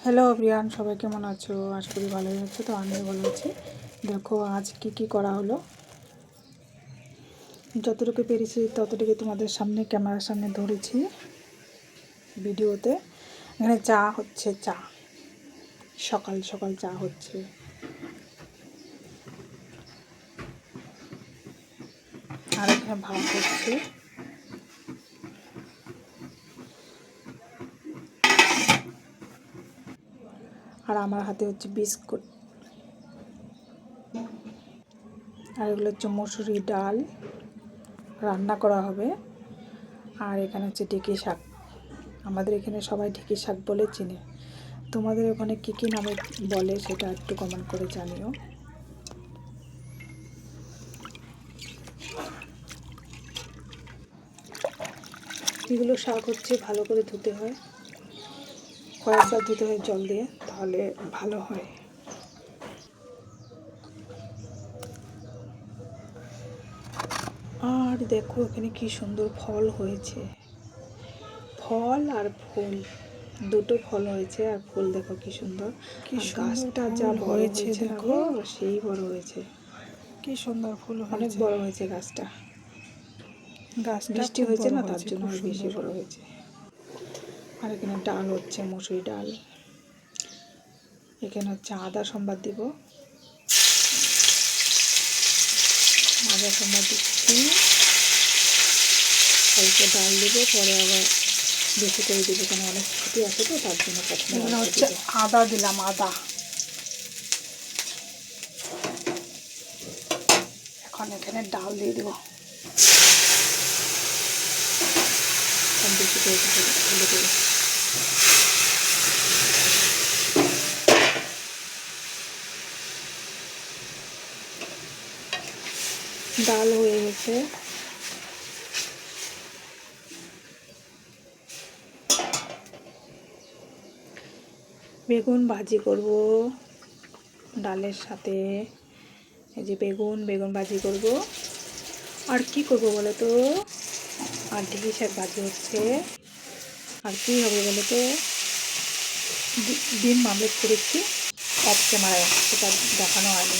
Hello everyone, সবাই কেমন আছো? আশা করি ভালোই আছো। তো আমিও ভালো আছি। দেখো আজ কি করা হলো। যতটুকু পেরেছি ততটুকু তোমাদের সামনে ক্যামেরার সামনে ধরেছি ভিডিওতে। এখানে চা হচ্ছে, চা সকাল সকাল চা হচ্ছে। আর এখানে ভাত হচ্ছে। আর আমার হাতে হচ্ছে বিস্কুট। আর এগুলো হচ্ছে মসুরি ডাল রান্না করা হবে। আর এখানে হচ্ছে ঢেঁকি শাক। আমাদের এখানে সবাই ঢেঁকি শাক বলে চিনে। তোমাদের ওখানে কী নামে বলে সেটা একটু কমেন্ট করে জানিও। এগুলো শাক হচ্ছে ভালো করে ধুতে হয়, কয়েকবার ধুতে হয় জল দিয়ে, তাহলে ভালো হয়। আর দেখো এখানে কি সুন্দর ফল হয়েছে, ফল আর ফুল, দুটো ফল হয়েছে আর ফুল দেখো কি সুন্দর। কি গাছটা যা হয়েছে দেখো, সেই বড় হয়েছে, কি সুন্দর ফুল, অনেক বড় হয়েছে গাছটা। বৃষ্টি হয়েছে না, তার জন্য আর বেশি বড় হয়েছে। আর এখানে ডাল হচ্ছে, মসুরি ডাল। এখানে হচ্ছে আদা সম্বাদ দিব, আদা সম্বাদ দিচ্ছি। অল্প ডাল দেবো, পরে আবার বেশি করে দেবো, কেন অনেক ছুটি আছে তো, তার জন্য প্রথমে হচ্ছে আদা দিলাম। আদা এখন এখানে ডাল দিয়ে দেবো, বেশি করে ঢেলে দেবো। ডাল হয়ে গেছে। বেগুন ভাজি করব ডালের সাথে। এই যে বেগুন ভাজি করব। আর কি করব বলে তো, আর ঢেঁকি শাক ভাজি হচ্ছে। আর কি হবে বলে তো, ডিম আমলেট করেছি অফ ক্যামেরায়, সেটা দেখানো হয়নি।